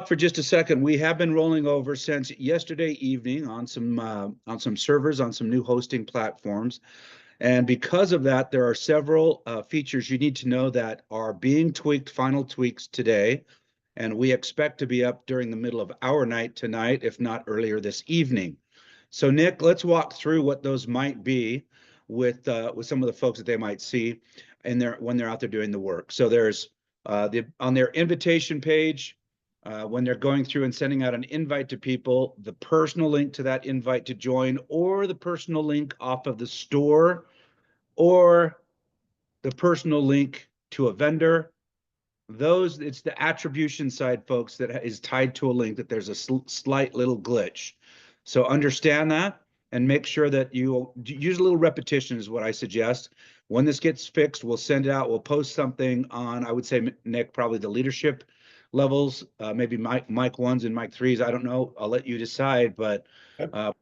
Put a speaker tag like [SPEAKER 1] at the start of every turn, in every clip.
[SPEAKER 1] For just a second. We have been rolling over since yesterday evening on some servers on some new hosting platforms, and because of that, there are several features you need to know that are being tweaked, final tweaks today, and we expect to be up during the middle of our night tonight, if not earlier this evening. So, Nick, let's walk through what those might be with some of the folks that they might see in their when they're out there doing the work. So there's on their invitation page when they're going through and sending out an invite to people, the personal link to that invite to join, or the personal link off of the store, or the personal link to a vendor. It's the attribution side, folks, that is tied to a link that there's a slight little glitch. So understand that and make sure that you use a little repetition is what I suggest. When this gets fixed, we'll send it out. We'll post something on, I would say, Nick, probably the leadership levels, maybe Mike 1s and Mike 3s. I don't know. I'll let you decide, but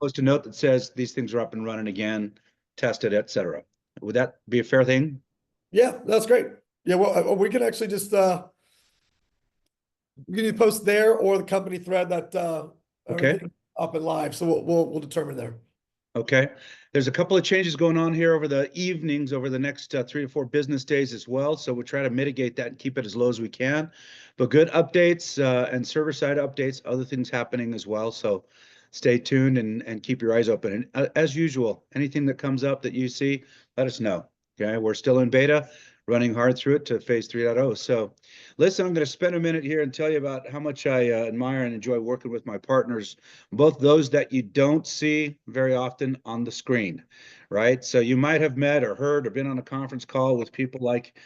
[SPEAKER 1] post a note that says these things are up and running again, tested, etc. Would that be a fair thing?
[SPEAKER 2] Yeah, that's great. Yeah, well, we can actually just we can either post there or the company thread that
[SPEAKER 1] Okay.
[SPEAKER 2] up and live. So we'll determine there.
[SPEAKER 1] Okay. There's a couple of changes going on here over the evenings, over the next 3 to 4 business days as well. So we'll try to mitigate that and keep it as low as we can. But good updates and server side updates, other things happening as well. So stay tuned and keep your eyes open. And as usual, anything that comes up that you see, let us know. Okay. We're still in beta, running hard through it to phase 3.0. So listen, I'm going to spend a minute here and tell you about how much I admire and enjoy working with my partners, both those that you don't see very often on the screen, right? So you might have met or heard or been on a conference call with people like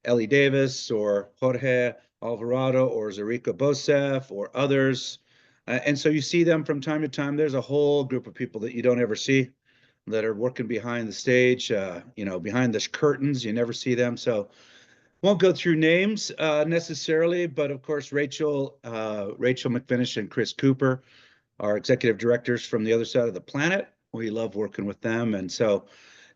[SPEAKER 1] Ellie Davis or Jorge Alvarado or Zarica Bosef or others. And so you see them from time to time. There's a whole group of people that you don't ever see that are working behind the stage, behind the curtains. You never see them. So won't go through names necessarily, but of course, Rachel McFinish and Chris Cooper are executive directors from the other side of the planet. We love working with them. And so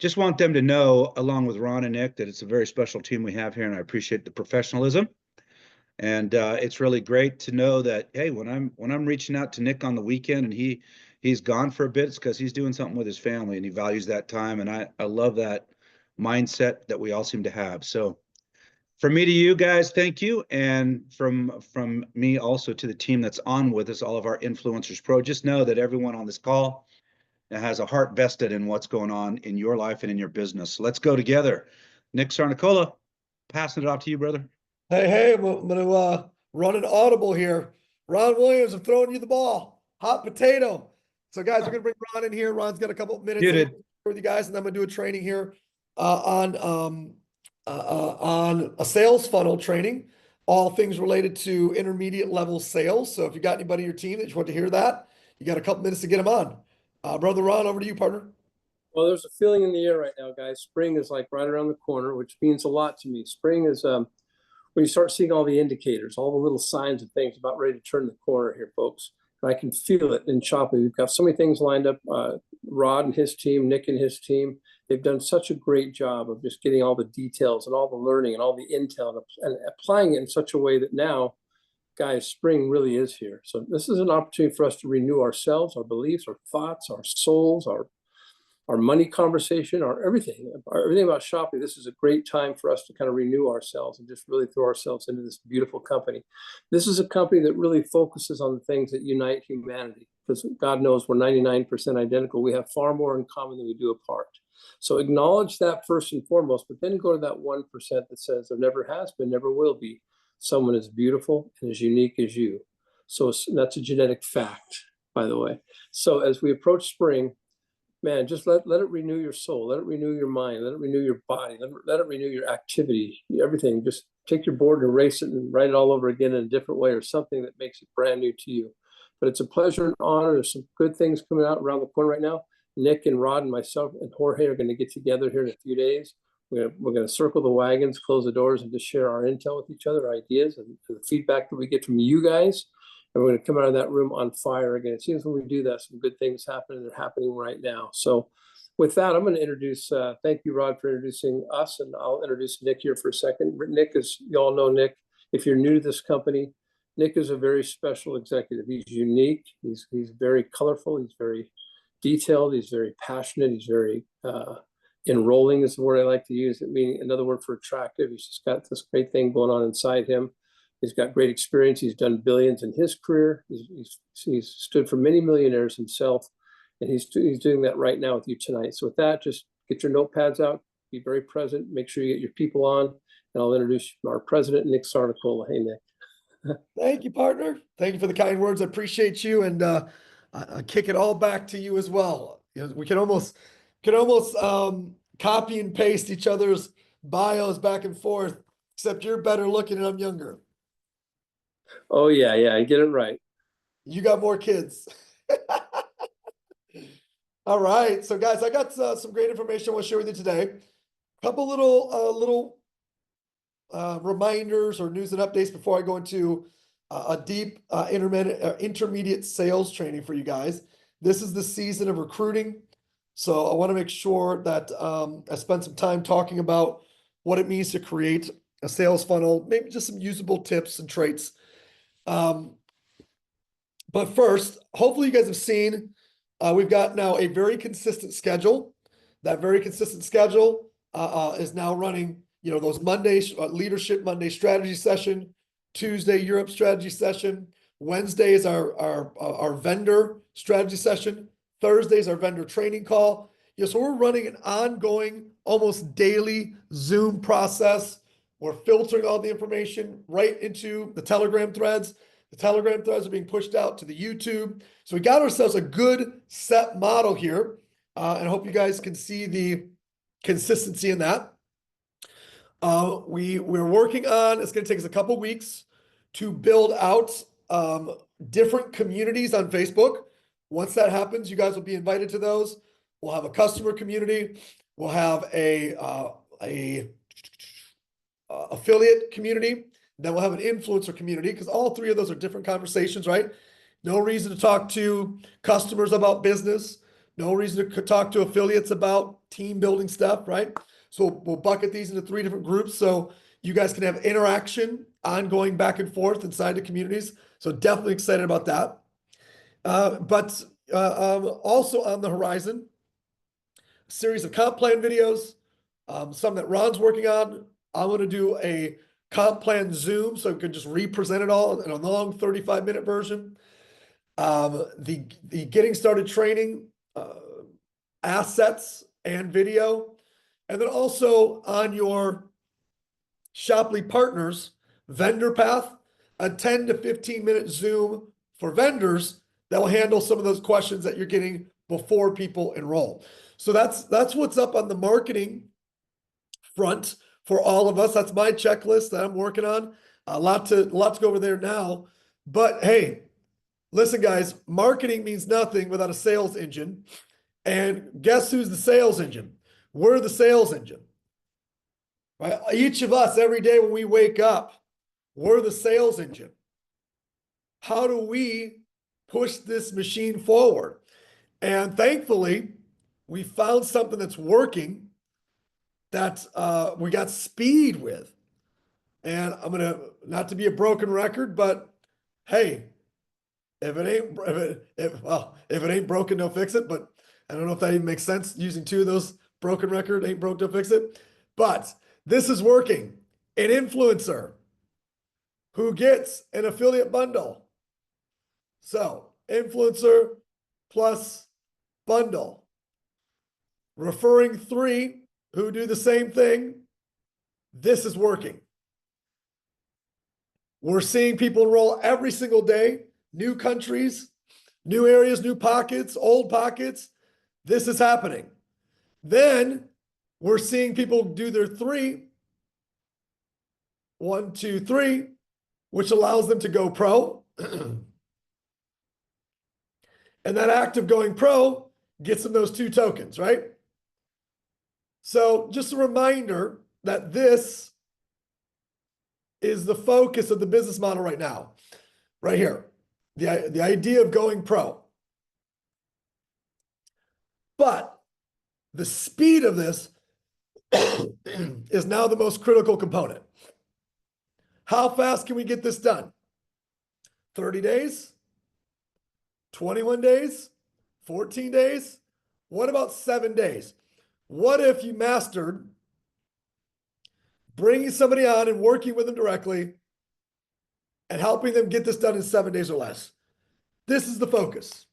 [SPEAKER 1] just want them to know, along with Ron and Nick, that it's a very special team we have here, and I appreciate the professionalism. And it's really great to know that, hey, when I'm reaching out to Nick on the weekend and he's gone for a bit, it's because he's doing something with his family and he values that time. And I love that mindset that we all seem to have. So from me to you guys, thank you. And from me also to the team that's on with us, all of our Influencers Pro, just know that everyone on this call has a heart vested in what's going on in your life and in your business. So let's go together. Nick Sarnicola, passing it off to you, brother.
[SPEAKER 2] Hey, I'm gonna run an audible here. Ron Williams, I'm throwing you the ball. Hot potato. So guys, we're gonna bring Ron in here. Ron's got a couple of minutes with you guys, and then I'm gonna do a training here on a sales funnel training, all things related to intermediate level sales. So if you got anybody in your team that you want to hear that, you got a couple minutes to get them on. Brother Ron, over to you, partner.
[SPEAKER 3] Well, there's a feeling in the air right now, guys. Spring is like right around the corner, which means a lot to me. Spring is when you start seeing all the indicators, all the little signs and things about ready to turn the corner here, folks. And I can feel it in Shopee. We've got so many things lined up. Rod and his team, Nick and his team, they've done such a great job of just getting all the details and all the learning and all the intel and applying it in such a way that now, guys, spring really is here. So this is an opportunity for us to renew ourselves, our beliefs, our thoughts, our souls, our money conversation, our everything about Shopee. This is a great time for us to kind of renew ourselves and just really throw ourselves into this beautiful company. This is a company that really focuses on the things that unite humanity, because God knows we're 99% identical. We have far more in common than we do apart. So acknowledge that first and foremost, but then go to that 1% that says there never has been, never will be someone as beautiful and as unique as you. So that's a genetic fact, by the way. So as we approach spring, man, just let it renew your soul. Let it renew your mind. Let it renew your body. Let it renew your activity, everything. Just take your board and erase it and write it all over again in a different way or something that makes it brand new to you. But it's a pleasure and honor. There's some good things coming out around the corner right now. Nick and Rod and myself and Jorge are going to get together here in a few days. We're going to circle the wagons, close the doors, and just share our intel with each other, ideas, and the feedback that we get from you guys. And we're going to come out of that room on fire again. It seems when we do that, some good things happen, and they're happening right now. So with that, I'm going to introduce, thank you, Rod, for introducing us, and I'll introduce Nick here for a second. Nick, as you all know, Nick, if you're new to this company, Nick is a very special executive. He's unique. He's very colorful. He's very detailed. He's very passionate. He's very enrolling is the word I like to use. It meaning another word for attractive. He's just got this great thing going on inside him. He's got great experience. He's done billions in his career. He's stood for many millionaires himself, and he's doing that right now with you tonight. So with that, just get your notepads out. Be very present. Make sure you get your people on, and I'll introduce our president, Nick Sarnicola. Hey, Nick.
[SPEAKER 2] Thank you, partner. Thank you for the kind words. I appreciate you, and I kick it all back to you as well. You know, we can almost copy and paste each other's bios back and forth, except you're better looking and I'm younger.
[SPEAKER 3] Oh yeah, I get it right.
[SPEAKER 2] You got more kids. All right, so guys, I got some great information I want to share with you today. Couple little reminders or news and updates before I go into a deep intermediate sales training for you guys. This is the season of recruiting, so I want to make sure that I spend some time talking about what it means to create a sales funnel, maybe just some usable tips and traits. But first, hopefully you guys have seen, we've got now a very consistent schedule. That very consistent schedule is now running, you know, those Mondays, Leadership Monday strategy session, Tuesday, Europe strategy session, Wednesday is our vendor strategy session, Thursday is our vendor training call. You know, so we're running an ongoing, almost daily Zoom process. We're filtering all the information right into the Telegram threads. The Telegram threads are being pushed out to the YouTube. So we got ourselves a good set model here. And I hope you guys can see the consistency in that. We're working on, it's going to take us a couple weeks to build out different communities on Facebook. Once that happens, you guys will be invited to those. We'll have a customer community. We'll have a affiliate community. Then we'll have an influencer community, because all three of those are different conversations, right? No reason to talk to customers about business. No reason to talk to affiliates about team building stuff, right? So we'll bucket these into three different groups so you guys can have interaction, ongoing back and forth inside the communities. So definitely excited about that. But also on the horizon, a series of comp plan videos, some that Ron's working on. I'm going to do a comp plan Zoom so we can just represent it all in a long 35-minute version. The getting started training, assets and video. And then also on your Shoply partners, vendor path, a 10 to 15-minute Zoom for vendors that will handle some of those questions that you're getting before people enroll. So that's what's up on the marketing front for all of us. That's my checklist that I'm working on. A lot to go over there now. But hey, listen, guys, marketing means nothing without a sales engine. And guess who's the sales engine? We're the sales engine. Right? Each of us, every day when we wake up, we're the sales engine. How do we push this machine forward? And thankfully, we found something that's working, that we got speed with. And I'm gonna, not to be a broken record, but hey, if it ain't broken, don't fix it. But I don't know if that even makes sense, using two of those: broken record, ain't broke, don't fix it. But this is working. An influencer who gets an affiliate bundle. So influencer plus bundle. Referring 3 who do the same thing. This is working. We're seeing people enroll every single day. New countries, new areas, new pockets, old pockets. This is happening. Then we're seeing people do their 3, 1, 2, 3, which allows them to go pro. And that act of going pro gets them those 2 tokens, right? So just a reminder that this is the focus of the business model right now, right here. The idea of going pro. But the speed of this is now the most critical component. How fast can we get this done? 30 days? 21 days? 14 days? What about 7 days? What if you mastered bringing somebody on and working with them directly and helping them get this done in 7 days or less? This is the focus.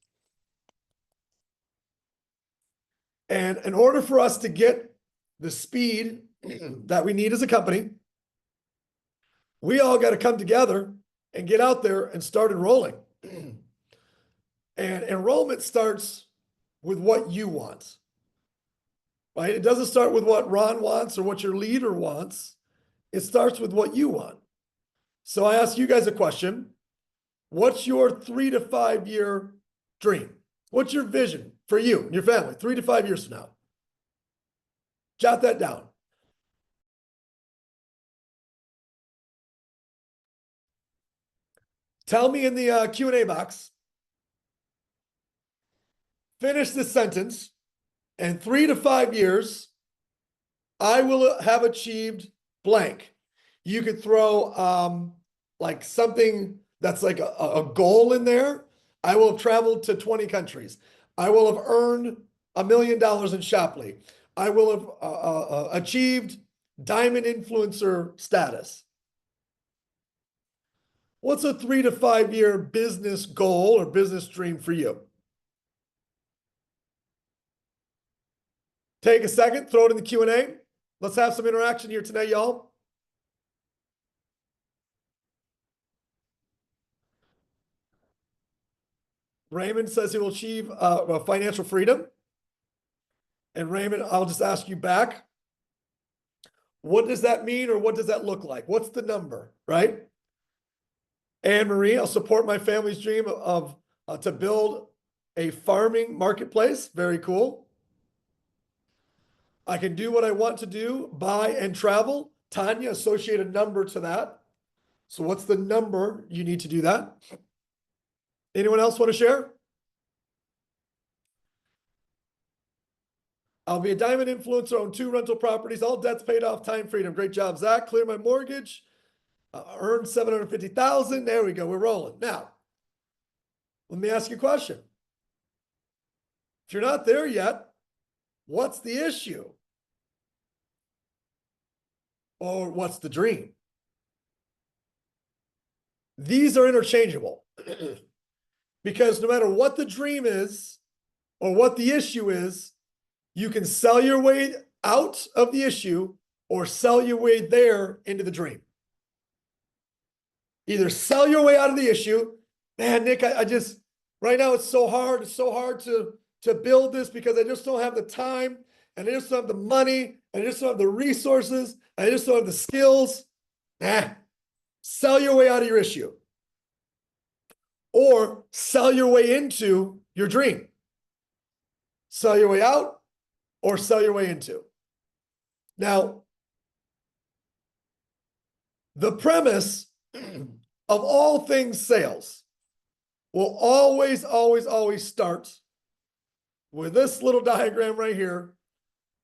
[SPEAKER 2] And in order for us to get the speed that we need as a company, we all got to come together and get out there and start enrolling. And enrollment starts with what you want, right? It doesn't start with what Ron wants or what your leader wants. It starts with what you want. So I ask you guys a question. What's your 3 to 5 year dream? What's your vision for you and your family 3 to 5 years from now? Jot that down. Tell me in the Q&A box. Finish this sentence. In 3 to 5 years, I will have achieved blank. You could throw like something that's like a goal in there. I will have traveled to 20 countries. I will have earned $1 million in Shopley. I will have achieved diamond influencer status. What's a 3 to 5 year business goal or business dream for you? Take a second, throw it in the Q&A. Let's have some interaction here tonight, y'all. Raymond says he will achieve financial freedom. And Raymond, I'll just ask you back. What does that mean, or what does that look like? What's the number, right? Anne Marie, I'll support my family's dream of to build a farming marketplace. Very cool. I can do what I want to do, buy and travel. Tanya, associate a number to that. So what's the number you need to do that? Anyone else want to share? I'll be a diamond influencer, own 2 rental properties, all debts paid off, time freedom. Great job, Zach. Clear my mortgage. Earn $750,000. There we go. We're rolling. Now, let me ask you a question. If you're not there yet, what's the issue? Or what's the dream? These are interchangeable. Because no matter what the dream is or what the issue is, you can sell your way out of the issue or sell your way there into the dream. Either sell your way out of the issue. Man, Nick, I just, right now it's so hard. It's so hard to build this because I just don't have the time, and I just don't have the money, and I just don't have the resources, and I just don't have the skills. Sell your way out of your issue. Or sell your way into your dream. Sell your way out or sell your way into. Now, the premise of all things sales will always, always, always start with this little diagram right here,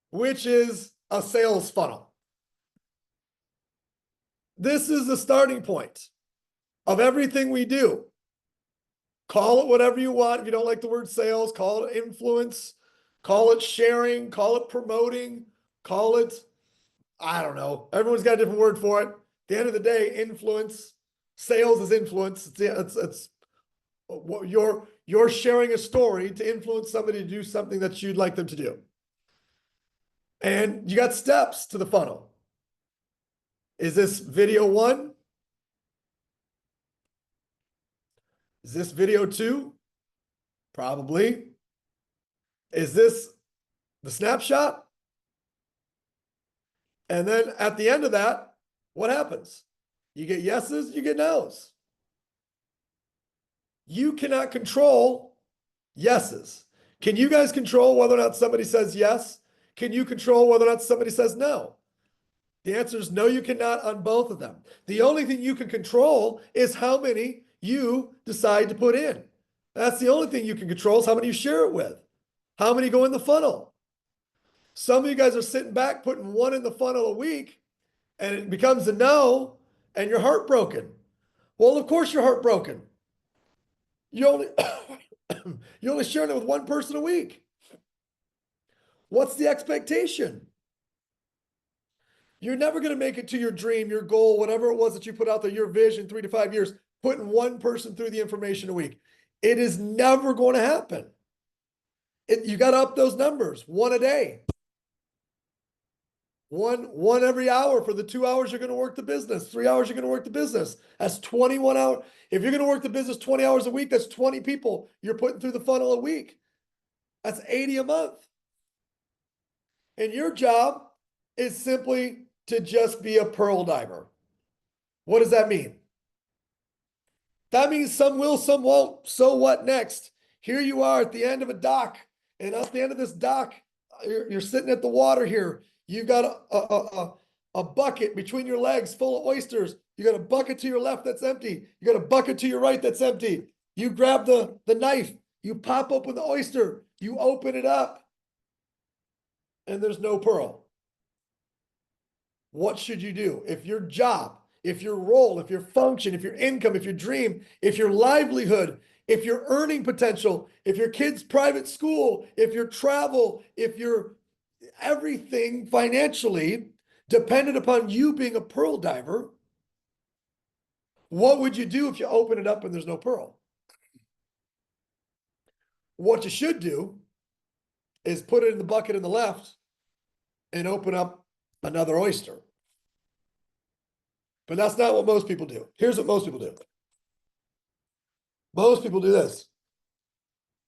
[SPEAKER 2] which is a sales funnel. This is the starting point of everything we do. Call it whatever you want. If you don't like the word sales, call it influence, call it sharing, call it promoting, call it, I don't know. Everyone's got a different word for it. At the end of the day, influence, sales is influence. It's what you're sharing a story to influence somebody to do something that you'd like them to do. And you got steps to the funnel. Is this video 1? Is this video 2? Probably. Is this the snapshot? And then at the end of that, what happens? You get yeses, you get nos. You cannot control yeses. Can you guys control whether or not somebody says yes? Can you control whether or not somebody says no? The answer is no, you cannot on both of them. The only thing you can control is how many you decide to put in. That's the only thing you can control, is how many you share it with. How many go in the funnel? Some of you guys are sitting back putting 1 in the funnel a week, and it becomes a no, and you're heartbroken. Well, of course you're heartbroken. You only you're only sharing it with one person a week. What's the expectation? You're never going to make it to your dream, your goal, whatever it was that you put out there, your vision, 3 to 5 years, putting one person through the information a week. It is never going to happen. You got to up those numbers, one a day. One every hour for the 2 hours you're going to work the business, 3 hours you're going to work the business. That's 21 hours. If you're going to work the business 20 hours a week, that's 20 people you're putting through the funnel a week. That's 80 a month. And your job is simply to just be a pearl diver. What does that mean? That means some will, some won't. So what next? Here you are at the end of a dock, and at the end of this dock, you're sitting at the water here. You've got a bucket between your legs full of oysters. You got a bucket to your left that's empty. You got a bucket to your right that's empty. You grab the knife. You pop open the oyster. You open it up, and there's no pearl. What should you do? If your job, if your role, if your function, if your income, if your dream, if your livelihood, if your earning potential, if your kid's private school, if your travel, if your everything financially depended upon you being a pearl diver, what would you do if you open it up and there's no pearl? What you should do is put it in the bucket on the left and open up another oyster. But that's not what most people do. Here's what most people do. Most people do this.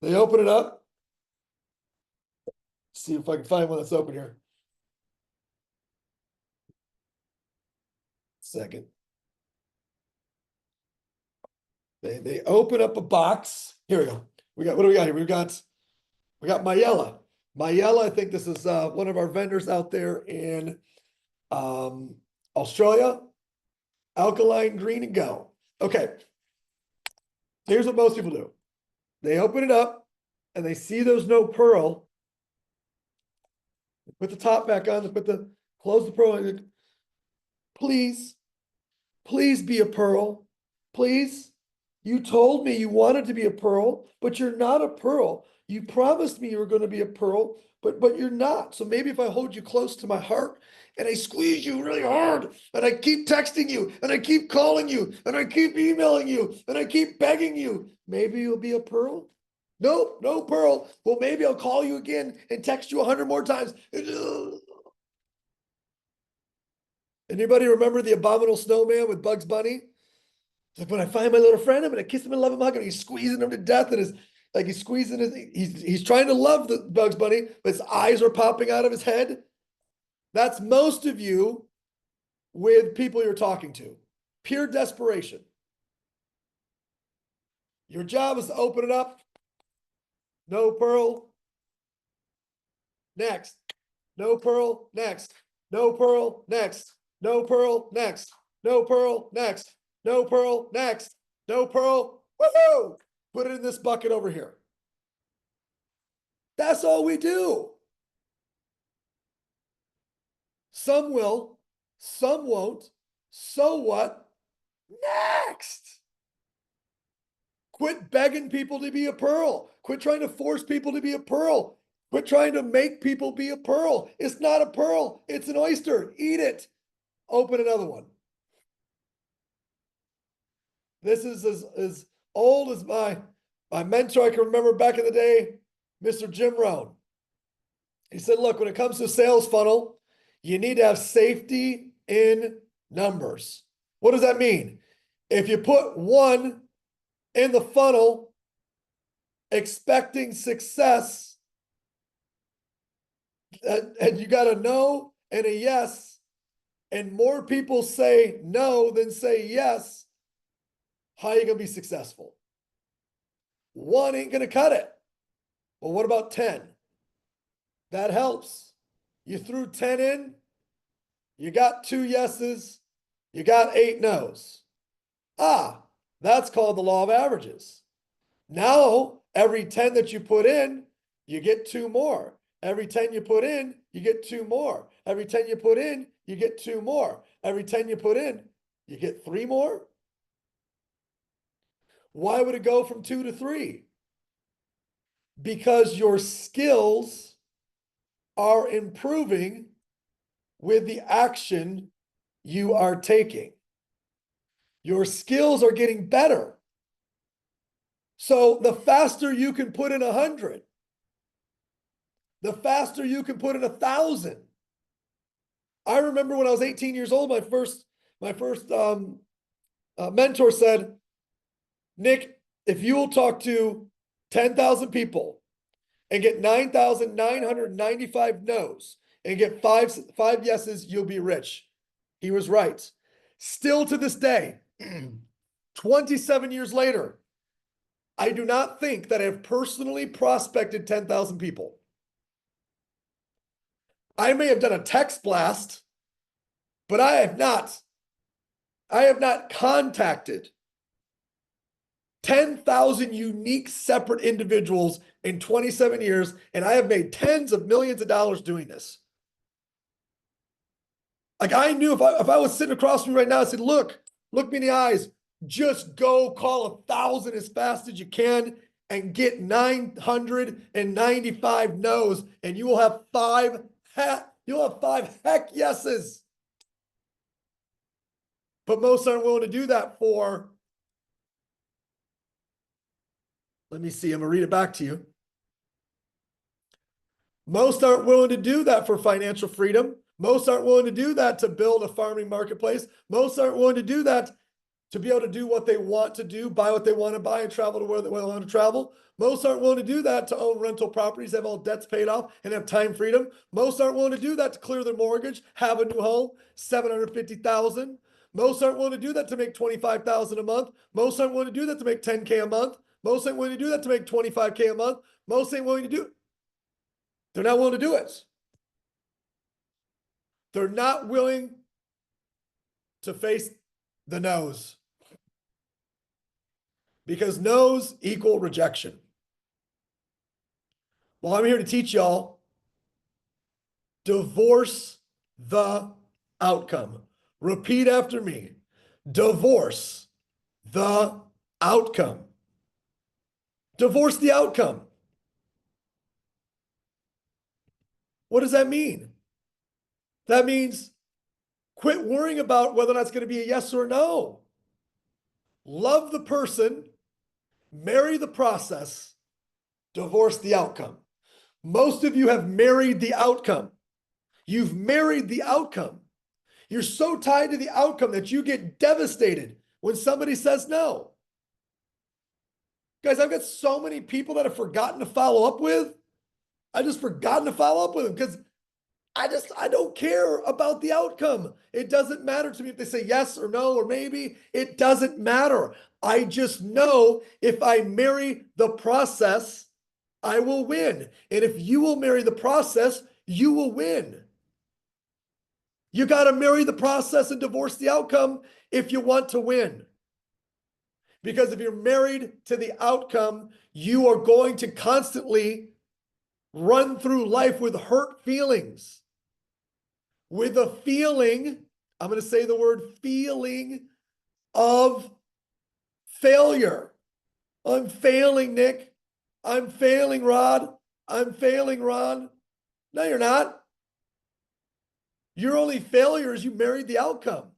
[SPEAKER 2] They open it up. See if I can find one that's open here. Second. They open up a box. Here we go. What do we got here? We got Mayella. Mayella, I think this is one of our vendors out there in Australia. Alkaline Green and Go. Okay. Here's what most people do. They open it up and they see there's no pearl. They put the top back on, close the pearl. Please be a pearl. Please. You told me you wanted to be a pearl, but you're not a pearl. You promised me you were going to be a pearl, but you're not. So maybe if I hold you close to my heart and I squeeze you really hard and I keep texting you and I keep calling you and I keep emailing you and I keep begging you, maybe you'll be a pearl? Nope, no pearl. Well, maybe I'll call you again and text you 100 more times. Anybody remember the Abominable Snowman with Bugs Bunny? It's like, when I find my little friend, I'm gonna kiss him and love him, hug him. He's squeezing him to death, and he's squeezing he's trying to love the Bugs Bunny, but his eyes are popping out of his head. That's most of you with people you're talking to. Pure desperation. Your job is to open it up. No pearl. Next. No pearl. Next. No pearl. Next. No pearl. Next. No pearl. Next. No pearl. Next. No pearl. Woohoo! Put it in this bucket over here. That's all we do. Some will, some won't. So what? Next. Quit begging people to be a pearl. Quit trying to force people to be a pearl. Quit trying to make people be a pearl. It's not a pearl. It's an oyster. Eat it. Open another one. This is as old as my mentor I can remember back in the day, Mr. Jim Rohn. He said, look, when it comes to sales funnel, you need to have safety in numbers. What does that mean? If you put 1 in the funnel, expecting success, and you got a no and a yes, and more people say no than say yes, how are you going to be successful? 1 ain't going to cut it. Well, what about 10? That helps. You threw 10 in, you got 2 yeses, you got 8 no's. That's called the law of averages. Now, every 10 that you put in, you get 2 more. Every 10 you put in, you get 2 more. Every 10 you put in, you get 2 more. Every 10 you put in, you get 3 more. Why would it go from 2 to 3? Because your skills are improving with the action you are taking. Your skills are getting better. So the faster you can put in 100, the faster you can put in 1,000. I remember when I was 18 years old, my first mentor said, Nick, if you will talk to 10,000 people and get 9,995 no's and get five yeses, you'll be rich. He was right. Still to this day, 27 years later, I do not think that I have personally prospected 10,000 people. I may have done a text blast, but I have not contacted 10,000 unique separate individuals in 27 years, and I have made tens of millions of dollars doing this. Like, I knew if I was sitting across from you right now, I said, look me in the eyes, just go call 1,000 as fast as you can and get 995 no's, and you will have five heck yeses. But most aren't willing to do that for, let me see, I'm gonna read it back to you. Most aren't willing to do that for financial freedom. Most aren't willing to do that to build a farming marketplace. Most aren't willing to do that to be able to do what they want to do, buy what they want to buy, and travel to where they want to travel. Most aren't willing to do that to own rental properties, have all debts paid off, and have time freedom. Most aren't willing to do that to clear their mortgage, have a new home, $750,000. Most aren't willing to do that to make $25,000 a month. Most aren't willing to do that to make $10K a month. Most ain't willing to do that to make $25K a month. Most ain't willing to do it. They're not willing to do it. They're not willing to face the no's. Because no's equal rejection. Well, I'm here to teach y'all, divorce the outcome. Repeat after me. Divorce the outcome. Divorce the outcome. What does that mean? That means quit worrying about whether or not it's going to be a yes or a no. Love the person, marry the process, divorce the outcome. Most of you have married the outcome. You've married the outcome. You're so tied to the outcome that you get devastated when somebody says no. Guys, I've got so many people that I've forgotten to follow up with. I just forgotten to follow up with them because I don't care about the outcome. It doesn't matter to me if they say yes or no or maybe. It doesn't matter. I just know if I marry the process, I will win. And if you will marry the process, you will win. You got to marry the process and divorce the outcome if you want to win. Because if you're married to the outcome, you are going to constantly run through life with hurt feelings. With a feeling, I'm going to say the word feeling of failure. I'm failing, Nick. I'm failing, Rod. I'm failing, Ron. No, you're not. Your only failure is you married the outcome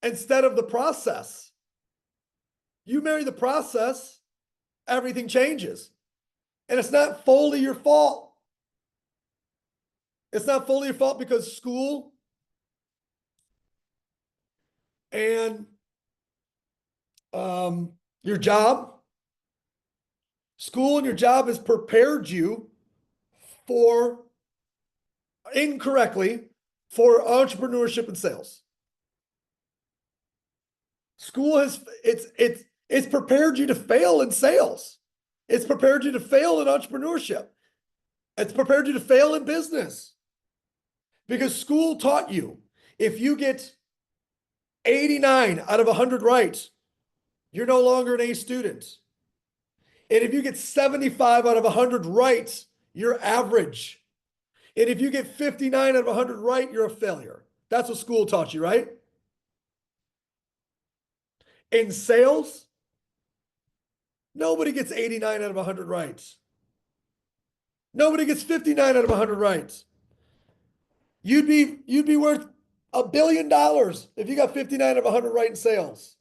[SPEAKER 2] instead of the process. You marry the process, everything changes. And it's not fully your fault. It's not fully your fault because school and your job, school and your job has prepared you for incorrectly for entrepreneurship and sales. School has it's prepared you to fail in sales. It's prepared you to fail in entrepreneurship. It's prepared you to fail in business. Because school taught you if you get 89 out of 100 right, you're no longer an A student. And if you get 75 out of 100 right, you're average. And if you get 59 out of 100 right, you're a failure. That's what school taught you, right? In sales, Nobody gets 89 out of 100 right. Nobody gets 59 out of 100 right. You'd be worth $1 billion if you got 59 out of 100 right in sales.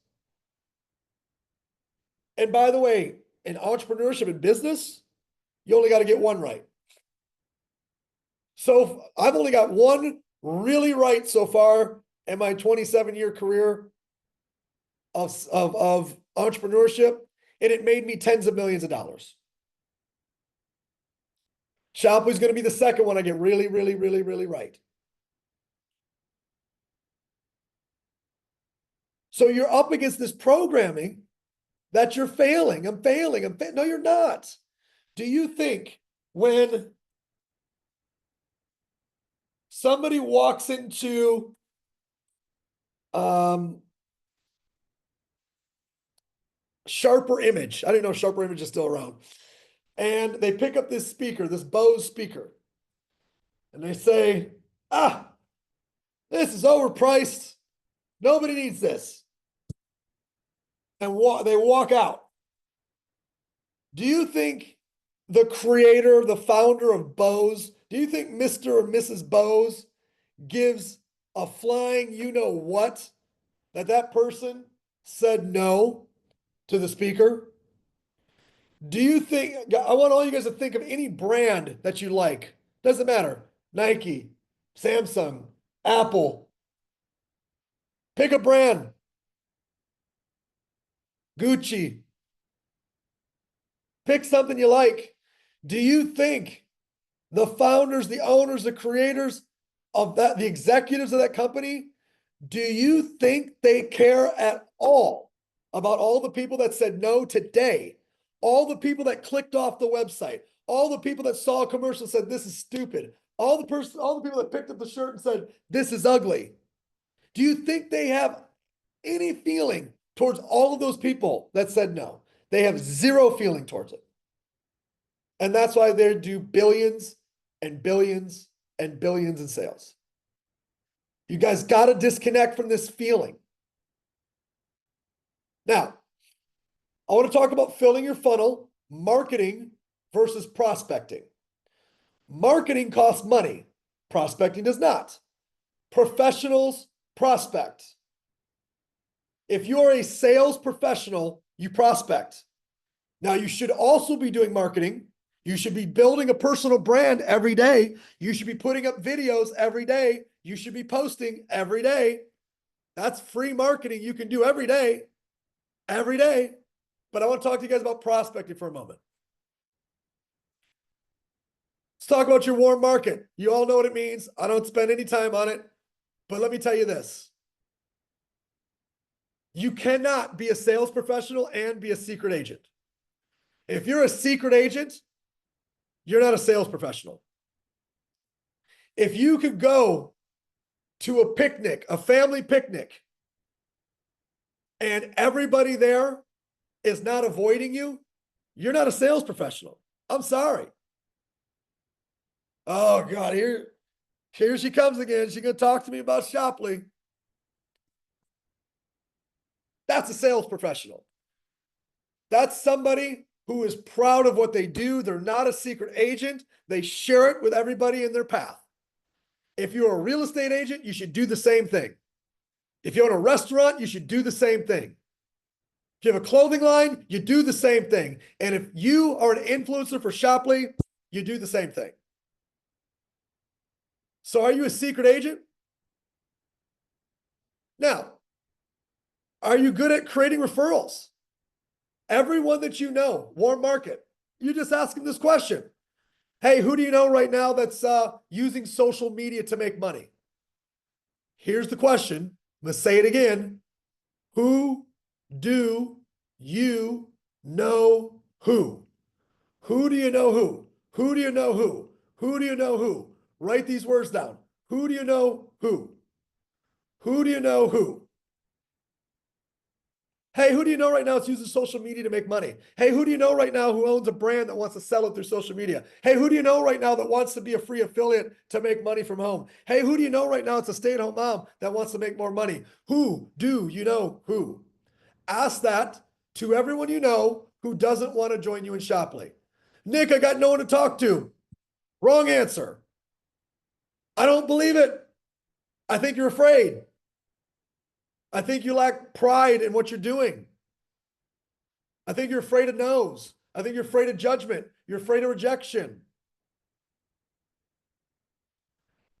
[SPEAKER 2] And by the way, in entrepreneurship and business, you only got to get one right. So I've only got one really right so far in my 27-year career of entrepreneurship, and it made me tens of millions of dollars. Shapley's going to be the second one I get really, really, really, really right. So you're up against this programming that you're failing. I'm failing. No, you're not. Do you think when somebody walks into Sharper Image, I didn't know Sharper Image is still around, and they pick up this speaker, this Bose speaker, and they say, this is overpriced. Nobody needs this. And they walk out. Do you think the creator, the founder of Bose, do you think Mr. or Mrs. Bose gives a flying you-know-what that person said no to the speaker? Do you think, I want all you guys to think of any brand that you like. Doesn't matter. Nike, Samsung, Apple. Pick a brand. Gucci. Pick something you like. Do you think the founders, the owners, the creators of that, the executives of that company, do you think they care at all about all the people that said no today? All the people that clicked off the website, all the people that saw a commercial and said, this is stupid. All the people that picked up the shirt and said, this is ugly. Do you think they have any feeling towards all of those people that said no? They have zero feeling towards it. And that's why they do billions and billions and billions in sales. You guys got to disconnect from this feeling. Now, I want to talk about filling your funnel, marketing versus prospecting. Marketing costs money. Prospecting does not. Professionals prospect. If you're a sales professional, you prospect. Now, you should also be doing marketing. You should be building a personal brand every day. You should be putting up videos every day. You should be posting every day. That's free marketing you can do every day. Every day. But I want to talk to you guys about prospecting for a moment. Let's talk about your warm market. You all know what it means. I don't spend any time on it. But let me tell you this. You cannot be a sales professional and be a secret agent. If you're a secret agent, you're not a sales professional. If you could go to a picnic, a family picnic, and everybody there is not avoiding you, you're not a sales professional. I'm sorry. Oh God, here she comes again. She's going to talk to me about Shopley. That's a sales professional. That's somebody who is proud of what they do. They're not a secret agent. They share it with everybody in their path. If you're a real estate agent, you should do the same thing. If you own a restaurant, you should do the same thing. If you have a clothing line, you do the same thing. And if you are an influencer for Shopley, you do the same thing. So are you a secret agent? Now, are you good at creating referrals? Everyone that you know, warm market, you just ask them this question. Hey, who do you know right now that's using social media to make money? Here's the question. Let's say it again. Who do you know who? Who do you know who? Who do you know who? Who do you know who? Write these words down. Who do you know who? Who do you know who? Hey, who do you know right now that's using social media to make money? Hey, who do you know right now who owns a brand that wants to sell it through social media? Hey, who do you know right now that wants to be a free affiliate to make money from home? Hey, who do you know right now that's a stay-at-home mom that wants to make more money? Who do you know who? Ask that to everyone you know who doesn't want to join you in Shoply? Nick, I got no one to talk to. Wrong answer. I don't believe it. I think you're afraid. I think you lack pride in what you're doing. I think you're afraid of no's. I think you're afraid of judgment. You're afraid of rejection.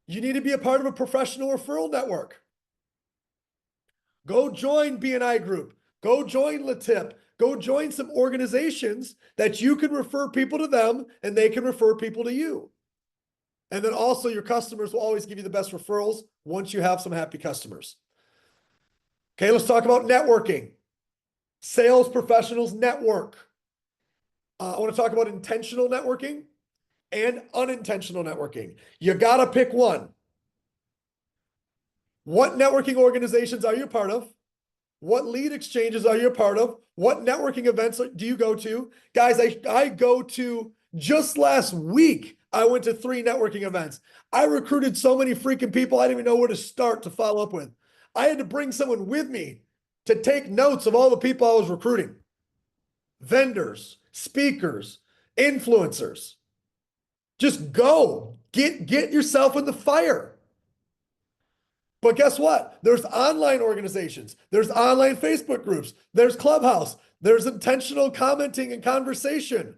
[SPEAKER 2] You need to be a part of a professional referral network. Go join BNI Group. Go join LaTip. Go join some organizations that you can refer people to them and they can refer people to you. And then also your customers will always give you the best referrals once you have some happy customers. Okay, let's talk about networking. Sales professionals network. I want to talk about intentional networking and unintentional networking. You got to pick one. What networking organizations are you part of? What lead exchanges are you a part of? What networking events do you go to? Guys, I go to, just last week, I went to 3 networking events. I recruited so many freaking people, I didn't even know where to start to follow up with. I had to bring someone with me to take notes of all the people I was recruiting. Vendors, speakers, influencers. Just go. Get yourself in the fire. But guess what? There's online organizations. There's online Facebook groups. There's Clubhouse. There's intentional commenting and conversation.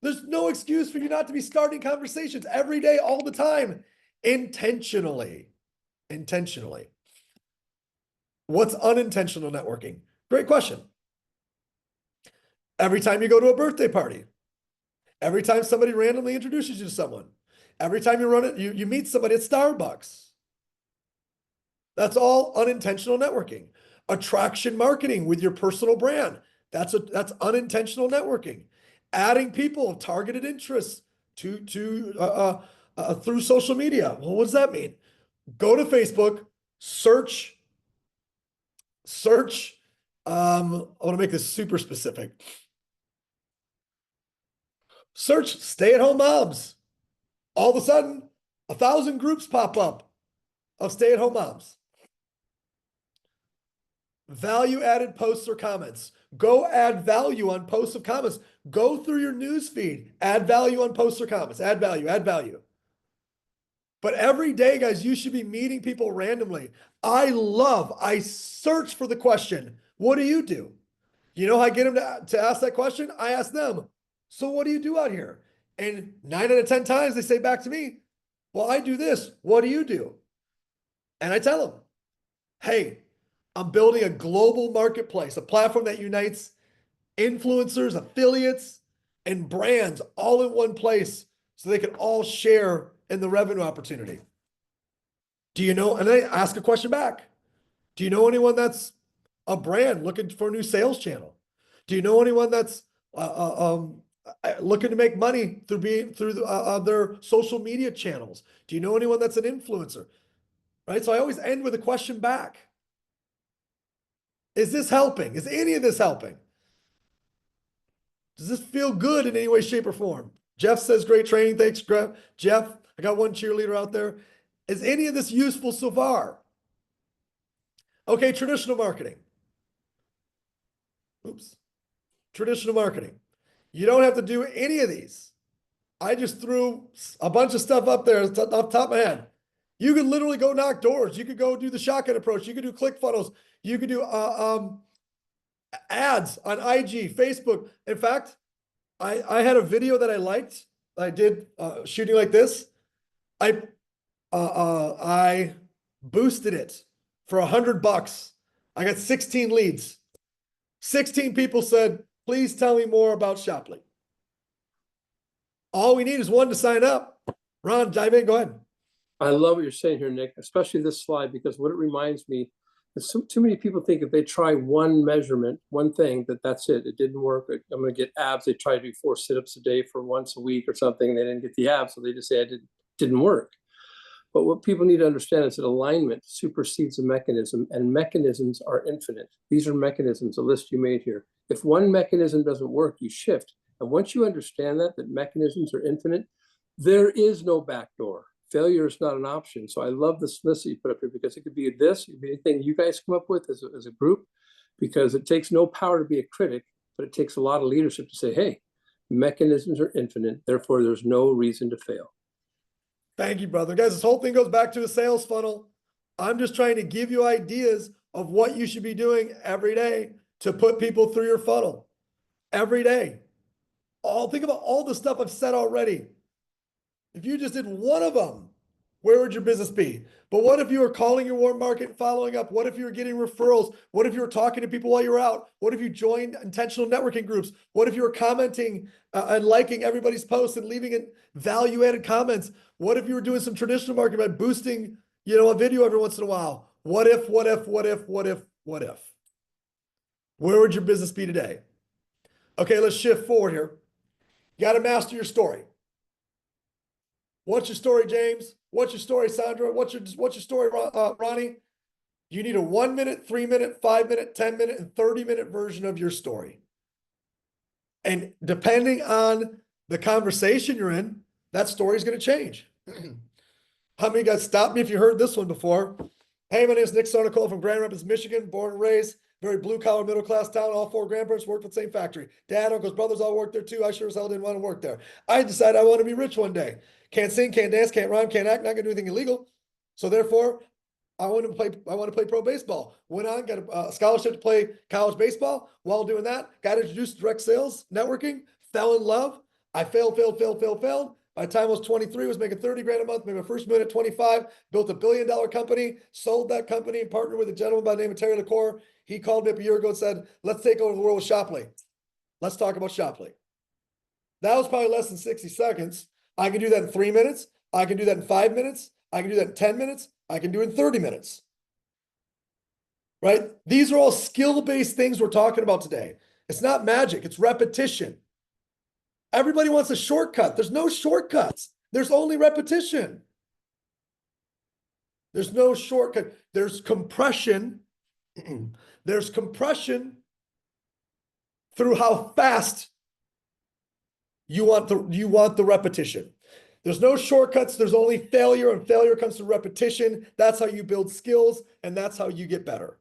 [SPEAKER 2] There's no excuse for you not to be starting conversations every day, all the time, intentionally. Intentionally. What's unintentional networking? Great question. Every time you go to a birthday party, every time somebody randomly introduces you to someone, every time you meet somebody at Starbucks. That's all unintentional networking. Attraction marketing with your personal brand. That's unintentional networking. Adding people of targeted interests through social media. Well, what does that mean? Go to Facebook, search. I want to make this super specific. Search stay-at-home moms. All of a sudden, 1,000 groups pop up of stay-at-home moms. Value-added posts or comments. Go add value on posts of comments. Go through your news feed. Add value on posts or comments. Add value, add value. But every day, guys, you should be meeting people randomly. I search for the question, what do you do? You know how I get them to ask that question? I ask them, so what do you do out here? And 9 out of 10 times they say back to me, well, I do this. What do you do? And I tell them, hey, I'm building a global marketplace, a platform that unites influencers, affiliates, and brands all in one place so they can all share in the revenue opportunity. Do you know, and I ask a question back. Do you know anyone that's a brand looking for a new sales channel? Do you know anyone that's looking to make money through their social media channels? Do you know anyone that's an influencer? Right? So I always end with a question back. Is this helping? Is any of this helping? Does this feel good in any way, shape, or form? Jeff says, great training. Thanks, Jeff. I got one cheerleader out there. Is any of this useful so far? Okay, traditional marketing. Oops. Traditional marketing. You don't have to do any of these. I just threw a bunch of stuff up there off the top of my head. You could literally go knock doors. You could go do the shotgun approach. You could do ClickFunnels. You could do ads on IG, Facebook. In fact, I had a video that I liked. I did shooting like this. I boosted it for $100. I got 16 leads. 16 people said, please tell me more about Shoply. All we need is one to sign up. Ron, dive in, go ahead.
[SPEAKER 3] I love what you're saying here, Nick, especially this slide, because what it reminds me is too many people think if they try one measurement, one thing, that's it. It didn't work. I'm going to get abs. They try to do 4 sit-ups a day for once a week or something. And they didn't get the abs. So they just say it didn't work. But what people need to understand is that alignment supersedes a mechanism, and mechanisms are infinite. These are mechanisms, a list you made here. If one mechanism doesn't work, you shift. And once you understand that mechanisms are infinite, there is no backdoor. Failure is not an option. So I love this list that you put up here because it could be this, it could be anything you guys come up with as a group, because it takes no power to be a critic, but it takes a lot of leadership to say, hey, mechanisms are infinite, therefore there's no reason to fail.
[SPEAKER 2] Thank you, brother. Guys, this whole thing goes back to a sales funnel. I'm just trying to give you ideas of what you should be doing every day to put people through your funnel every day. Think about all the stuff I've said already. If you just did one of them, where would your business be? But what if you were calling your warm market and following up? What if you were getting referrals? What if you were talking to people while you were out? What if you joined intentional networking groups? What if you were commenting and liking everybody's posts and leaving it value-added comments? What if you were doing some traditional marketing by boosting, a video every once in a while? What if? Where would your business be today? Okay, let's shift forward here. You got to master your story. What's your story, James? What's your story, Sandra? What's your story, Ronnie? You need a 1 minute, 3 minute, 5 minute, 10 minute, and 30-minute version of your story. And depending on the conversation you're in, that story is going to change. How many guys stop me if you heard this one before? Hey, my name is Nick Sarnicole from Grand Rapids, Michigan, born and raised, very blue-collar, middle-class town. All 4 grandparents worked at the same factory. Dad, uncles, brothers all worked there too. I sure as hell didn't want to work there. I decided I want to be rich one day. Can't sing, can't dance, can't rhyme, can't act, not gonna do anything illegal. So therefore, I want to play pro baseball. Went on, got a scholarship to play college baseball. While doing that, got introduced to direct sales, networking, fell in love. I failed. By the time I was 23, I was making 30 grand a month, made my first million at 25, built a $1 billion company, sold that company, and partnered with a gentleman by the name of Terry LaCour. He called me up a year ago and said, let's take over the world with Shopley. Let's talk about Shopley. That was probably less than 60 seconds. I can do that in 3 minutes. I can do that in 5 minutes. I can do that in 10 minutes. I can do it in 30 minutes. Right? These are all skill-based things we're talking about today. It's not magic. It's repetition. Everybody wants a shortcut. There's no shortcuts. There's only repetition. There's no shortcut. There's compression. There's compression through how fast you want the repetition. There's no shortcuts. There's only failure, and failure comes through repetition. That's how you build skills, and that's how you get better.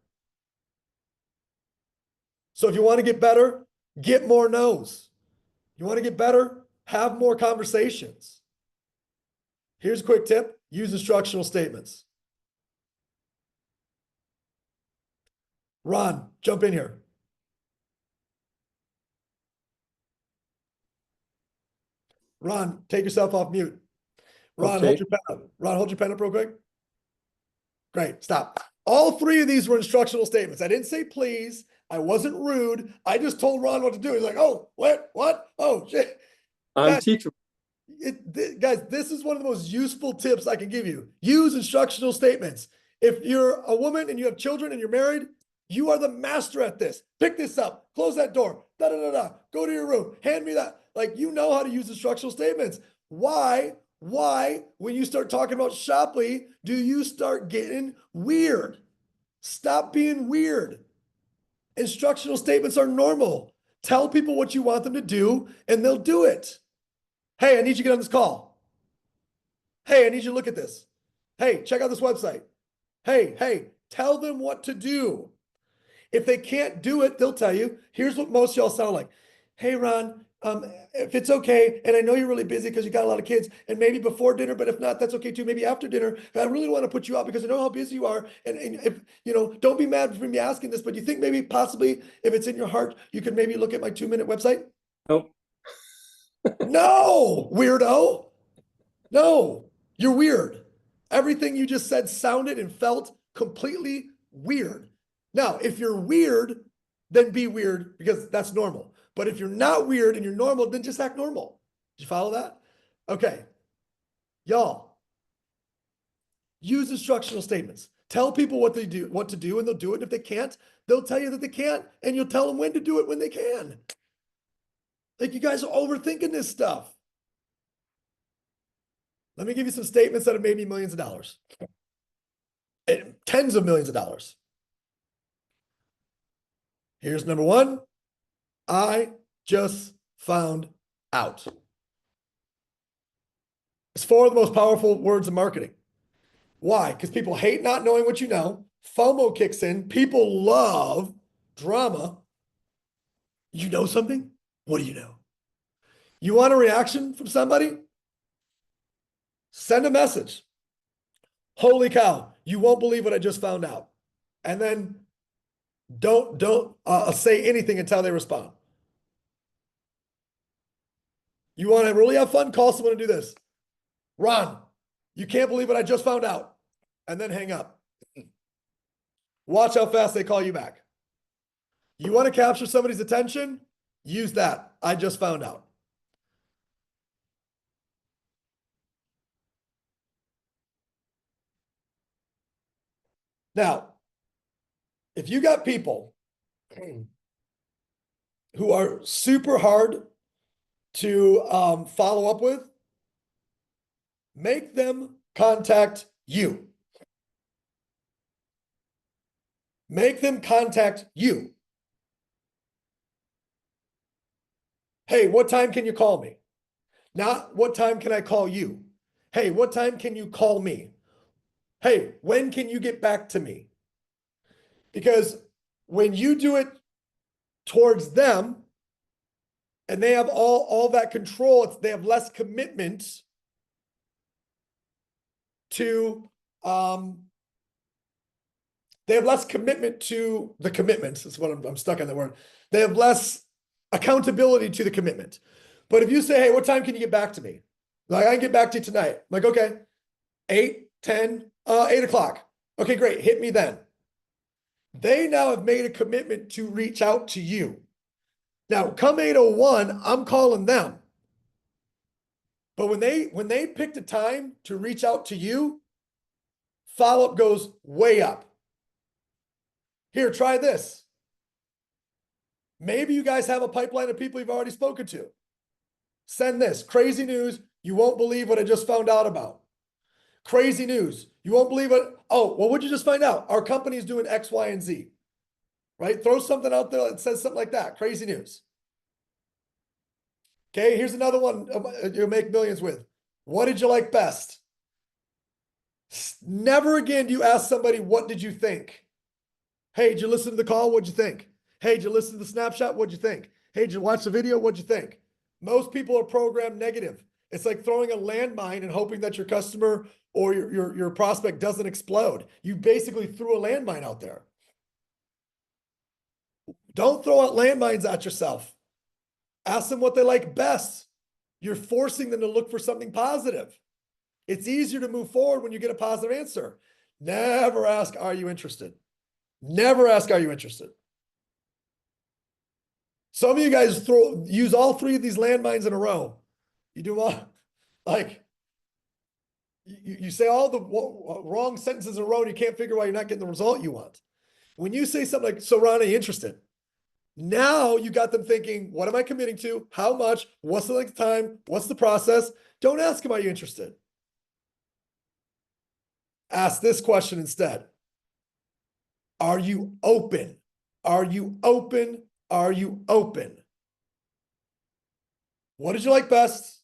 [SPEAKER 2] So if you want to get better, get more no's. You want to get better, have more conversations. Here's a quick tip. Use instructional statements. Ron, jump in here. Ron, take yourself off mute. Ron,
[SPEAKER 3] Okay.
[SPEAKER 2] hold your pen up. Ron, hold your pen up real quick. Great, stop. All 3 of these were instructional statements. I didn't say please. I wasn't rude. I just told Ron what to do. He's like, oh, what? Oh, shit.
[SPEAKER 3] I'm
[SPEAKER 2] Guys,
[SPEAKER 3] teachable.
[SPEAKER 2] guys, this is one of the most useful tips I can give you. Use instructional statements. If you're a woman and you have children and you're married, you are the master at this. Pick this up. Close that door. Da-da-da-da. Go to your room. Hand me that. Like, you know how to use instructional statements. Why, when you start talking about Shopley, do you start getting weird? Stop being weird. Instructional statements are normal. Tell people what you want them to do, and they'll do it. Hey, I need you to get on this call. Hey, I need you to look at this. Hey, check out this website. Hey, tell them what to do. If they can't do it, they'll tell you. Here's what most of y'all sound like. Hey, Ron, if it's okay, and I know you're really busy because you got a lot of kids, and maybe before dinner, but if not, that's okay too. Maybe after dinner. I really don't want to put you out because I know how busy you are. And if, don't be mad for me asking this, but do you think maybe possibly if it's in your heart, you could maybe look at my 2-minute website?
[SPEAKER 3] Nope.
[SPEAKER 2] No, weirdo. No, you're weird. Everything you just said sounded and felt completely weird. Now, if you're weird, then be weird because that's normal. But if you're not weird and you're normal, then just act normal. Did you follow that? Okay. Y'all, use instructional statements. Tell people what to do, and they'll do it. And if they can't, they'll tell you that they can't, and you'll tell them when to do it when they can. Like, you guys are overthinking this stuff. Let me give you some statements that have made me millions of dollars. And tens of millions of dollars. Here's number 1. I just found out. It's 4 of the most powerful words in marketing. Why? Because people hate not knowing what you know. FOMO kicks in. People love drama. You know something? What do you know? You want a reaction from somebody? Send a message. Holy cow, you won't believe what I just found out. And then don't say anything until they respond. You want to really have fun? Call someone and do this. Ron, you can't believe what I just found out. And then hang up. Watch how fast they call you back. You want to capture somebody's attention? Use that. I just found out. Now, if you got people who are super hard to follow up with, make them contact you. Make them contact you. Hey, what time can you call me? Not what time can I call you? Hey, what time can you call me? Hey, when can you get back to me? Because when you do it towards them and they have all that control, they have less commitment to they have less commitment to the commitments. That's what I'm stuck on that word. They have less accountability to the commitment. But if you say, hey, what time can you get back to me? Like, I can get back to you tonight. I'm like, okay, 8, 10, 8 o'clock. Okay, great. Hit me then. They now have made a commitment to reach out to you. Now, come 8:01, I'm calling them. But when they picked a time to reach out to you, follow-up goes way up. Here, try this. Maybe you guys have a pipeline of people you've already spoken to. Send this. Crazy news. You won't believe what I just found out about. Crazy news. You won't believe it. Oh, well, what'd you just find out? Our company is doing X, Y, and Z. Right? Throw something out there that says something like that. Crazy news. Okay, here's another one you'll make millions with. What did you like best? Never again do you ask somebody, what did you think? Hey, did you listen to the call? What'd you think? Hey, did you listen to the snapshot? What'd you think? Hey, did you watch the video? What'd you think? Most people are programmed negative. It's like throwing a landmine and hoping that your customer or your prospect doesn't explode. You basically threw a landmine out there. Don't throw out landmines at yourself. Ask them what they like best. You're forcing them to look for something positive. It's easier to move forward when you get a positive answer. Never ask, are you interested? Never ask, are you interested? Some of you guys use all 3 of these landmines in a row. You do all, like, you say all the wrong sentences in a row and you can't figure why you're not getting the result you want. When you say something like, so Ron, are you interested? Now you got them thinking, what am I committing to? How much? What's the length of time? What's the process? Don't ask them, are you interested? Ask this question instead. Are you open? Are you open? Are you open? What did you like best?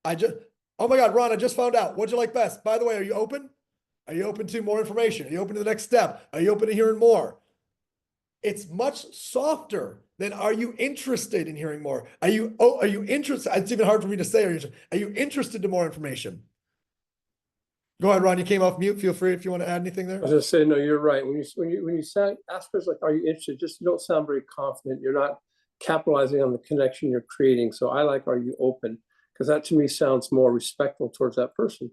[SPEAKER 2] Oh my God, Ron, I just found out. What'd you like best? By the way, are you open? Are you open to more information? Are you open to the next step? Are you open to hearing more? It's much softer than are you interested in hearing more? Are you interested? It's even hard for me to say. Are you interested in more information? Go ahead, Ron. You came off mute. Feel free if you want to add anything there.
[SPEAKER 3] I was just saying, no, you're right. When you say, ask us like, are you interested? Just you don't sound very confident. You're not capitalizing on the connection you're creating. So I like, are you open? Because that to me sounds more respectful towards that person.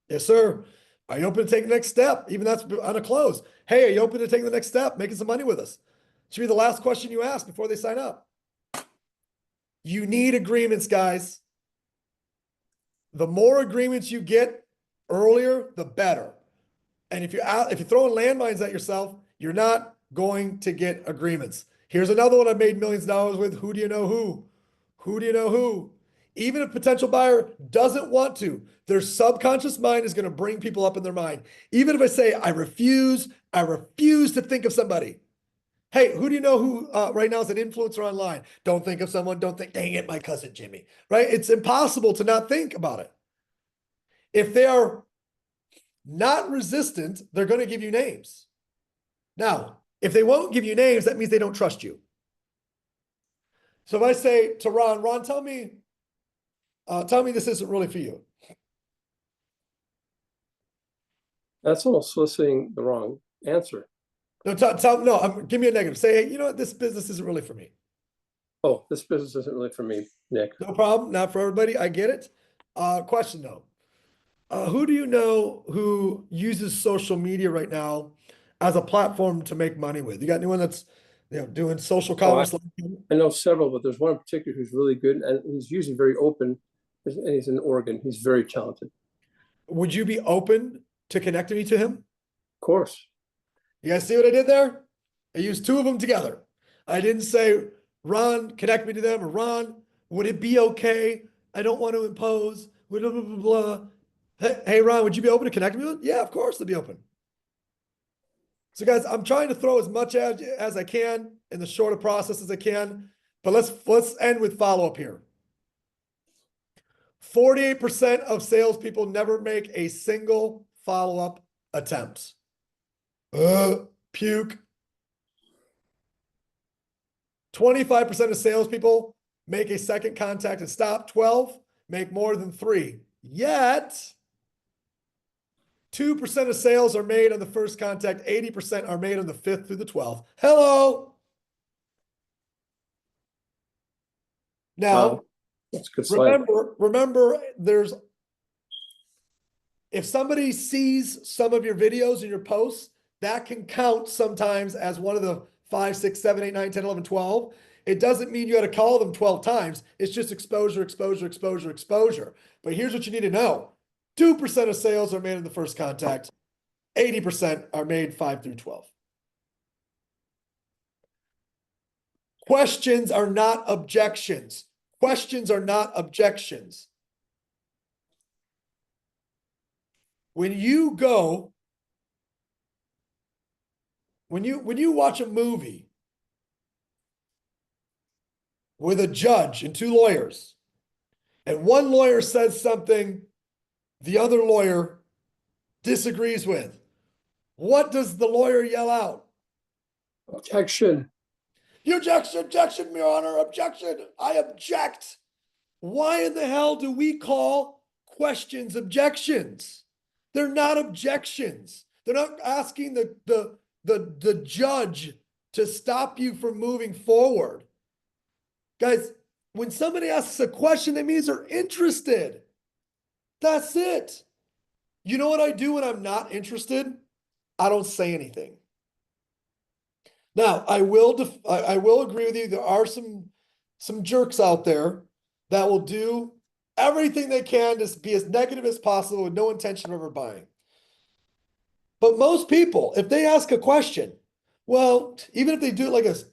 [SPEAKER 2] Yes, sir. Are you open to take the next step? Even that's on a close. Hey, are you open to taking the next step? Making some money with us? Should be the last question you ask before they sign up. You need agreements, guys. The more agreements you get earlier, the better. And if you're throwing landmines at yourself, you're not going to get agreements. Here's another one I made millions of dollars with. Who do you know who? Who do you know who? Even if a potential buyer doesn't want to, their subconscious mind is going to bring people up in their mind. Even if I say, I refuse to think of somebody. Hey, who do you know who right now is an influencer online? Don't think of someone. Don't think, dang it, my cousin Jimmy, right? It's impossible to not think about it. If they are not resistant, they're going to give you names. Now, If they won't give you names, that means they don't trust you. So if I say to Ron, tell me this isn't really for you.
[SPEAKER 3] That's almost soliciting the wrong answer.
[SPEAKER 2] No, give me a negative. Say, hey, you know what? This business isn't really for me.
[SPEAKER 3] Oh, this business isn't really for me, Nick.
[SPEAKER 2] No problem. Not for everybody. I get it. Question though. Who do you know who uses social media right now as a platform to make money with? You got anyone that's doing social commerce?
[SPEAKER 3] I know several, but there's one in particular who's really good, and he's usually very open. And he's in Oregon. He's very talented.
[SPEAKER 2] Would you be open to connecting me to him?
[SPEAKER 3] Of course.
[SPEAKER 2] You guys see what I did there? I used two of them together. I didn't say, Ron, connect me to them, or Ron, would it be okay? I don't want to impose, blah, blah, blah, blah. Hey, Ron, would you be open to connect me with? Yeah, of course they'll be open. So guys, I'm trying to throw as much as I can in the shorter process as I can, but let's end with follow-up here. 48% of salespeople never make a single follow-up attempt. Puke. 25% of salespeople make a second contact and stop. 12 make more than 3. Yet, 2% of sales are made on the first contact. 80% are made on the 5th through the 12th. Hello. Now,
[SPEAKER 3] that's a good slide.
[SPEAKER 2] remember, if somebody sees some of your videos and your posts, that can count sometimes as one of the 5, 6, 7, 8, 9, 10, 11, 12. It doesn't mean you got to call them 12 times. It's just exposure, exposure, exposure, exposure. But here's what you need to know. 2% of sales are made in the first contact. 80% are made 5 through 12. Questions are not objections. Questions are not objections. When you watch a movie with a judge and 2 lawyers, and one lawyer says something the other lawyer disagrees with, what does the lawyer yell out?
[SPEAKER 3] Objection.
[SPEAKER 2] Objection, Your Honor, objection. I object. Why in the hell do we call questions objections? They're not objections. They're not asking the judge to stop you from moving forward. Guys, when somebody asks a question, that means they're interested. That's it. You know what I do when I'm not interested? I don't say anything. Now, I will agree with you. There are some jerks out there that will do everything they can to be as negative as possible with no intention of ever buying. But most people, if they ask a question, well, even if they do it like this,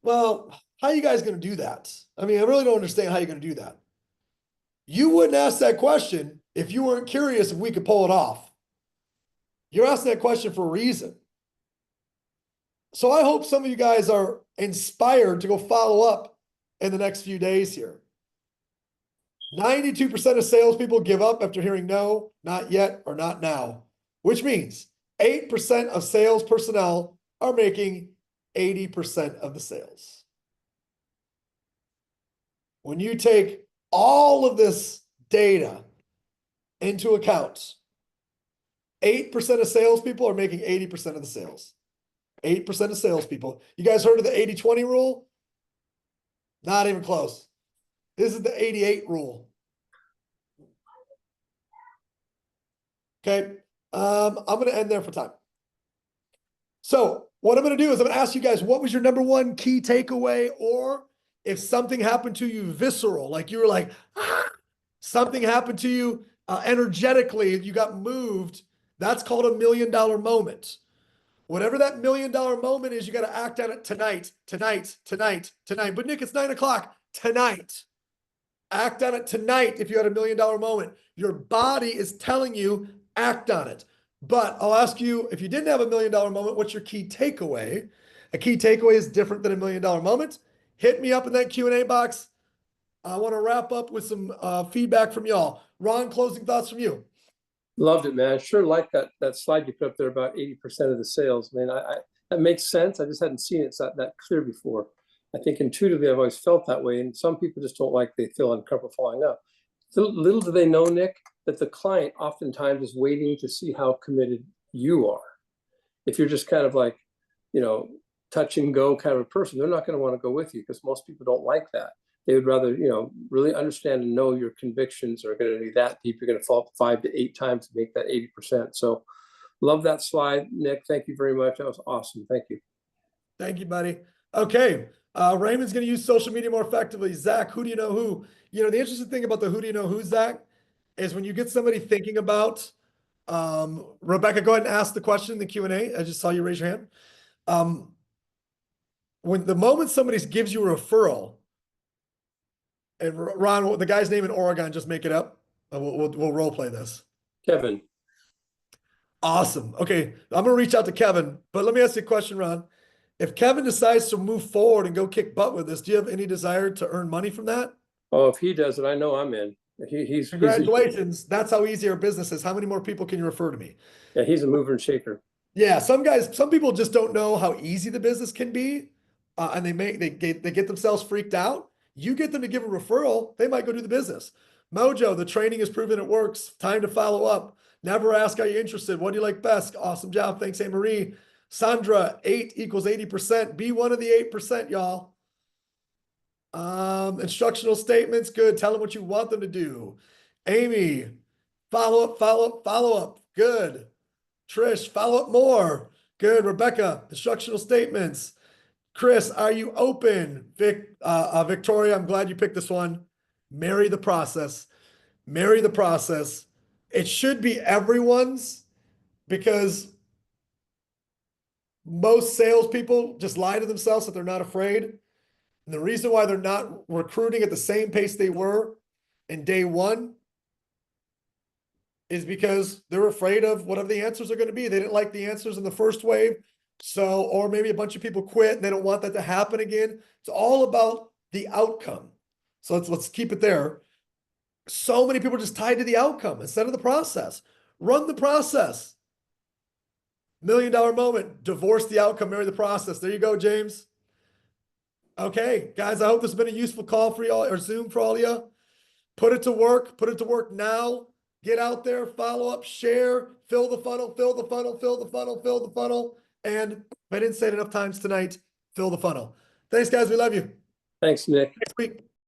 [SPEAKER 2] well, how are you guys going to do that? I mean, I really don't understand how you're going to do that. You wouldn't ask that question if you weren't curious if we could pull it off. You're asking that question for a reason. So I hope some of you guys are inspired to go follow up in the next few days here. 92% of salespeople give up after hearing no, not yet, or not now, which means 8% of sales personnel are making 80% of the sales. When you take all of this data into account, 8% of salespeople are making 80% of the sales. 8% of salespeople. You guys heard of the 80-20 rule? Not even close. This is the 88 rule. Okay. I'm going to end there for time. So what I'm going to do is I'm going to ask you guys, what was your number one key takeaway? Or if something happened to you visceral, like you were like, something happened to you energetically, you got moved, that's called a $1 million moment. Whatever that $1 million moment is, you got to act on it tonight. But Nick, it's 9 o'clock tonight. Act on it tonight. If you had a $1 million moment, your body is telling you act on it. But I'll ask you, if you didn't have a $1 million moment, what's your key takeaway? A key takeaway is different than a $1 million moment. Hit me up in that Q&A box. I want to wrap up with some feedback from y'all. Ron, closing thoughts from you.
[SPEAKER 3] Loved it, man. I sure like that slide you put up there about 80% of the sales. Man, that makes sense. I just hadn't seen it that clear before. I think intuitively I've always felt that way, and some people just don't like, they feel uncomfortable following up. Little do they know, Nick, that the client oftentimes is waiting to see how committed you are. If you're just kind of like, you know, touch and go kind of a person, they're not going to want to go with you, because most people don't like that. They would rather, you know, really understand and know your convictions are going to be that deep. You're going to fall 5 to 8 times to make that 80%. So love that slide, Nick. Thank you very much. That was awesome. Thank you.
[SPEAKER 2] Thank you, buddy. Okay. Raymond's going to use social media more effectively. Zach, who do you know who? You know, the interesting thing about the who do you know who, Zach, is when you get somebody thinking about, Rebecca, go ahead and ask the question in the Q&A. I just saw you raise your hand. When the moment somebody gives you a referral, and Ron, the guy's name in Oregon, just make it up. We'll role play this.
[SPEAKER 3] Kevin.
[SPEAKER 2] Awesome. Okay, I'm gonna reach out to Kevin, but let me ask you a question, Ron. If Kevin decides to move forward and go kick butt with this, do you have any desire to earn money from that?
[SPEAKER 3] Oh, if he does it, I know I'm in. He's
[SPEAKER 2] Congratulations. That's how easy our business is. How many more people can you refer to me?
[SPEAKER 3] Yeah, he's a mover and shaker.
[SPEAKER 2] Yeah, some people just don't know how easy the business can be, and they get themselves freaked out. You get them to give a referral, they might go do the business. Mojo, the training has proven it works. Time to follow up. Never ask, are you interested? What do you like best? Awesome job. Thanks, Anne Marie. Sandra, 8 equals 80%. Be one of the 8%, y'all. Instructional statements, good. Tell them what you want them to do. Amy, follow up, follow up, follow up. Good. Trish, follow up more. Good. Rebecca, instructional statements. Chris, are you open? Victoria, I'm glad you picked this one. Marry the process. Marry the process. It should be everyone's, because most salespeople just lie to themselves that they're not afraid. And the reason why they're not recruiting at the same pace they were in day one is because they're afraid of whatever the answers are going to be. They didn't like the answers in the first wave. So, or maybe a bunch of people quit and they don't want that to happen again. It's all about the outcome. So let's keep it there. So many people are just tied to the outcome instead of the process. Run the process. $1 million moment. Divorce the outcome, marry the process. There you go, James. Okay, guys, I hope this has been a useful call for y'all, or Zoom for all of you. Put it to work. Put it to work now. Get out there, follow up, share, fill the funnel, fill the funnel, fill the funnel, fill the funnel. And if I didn't say it enough times tonight, fill the funnel. Thanks, guys. We love you.
[SPEAKER 3] Thanks, Nick.
[SPEAKER 2] Next week.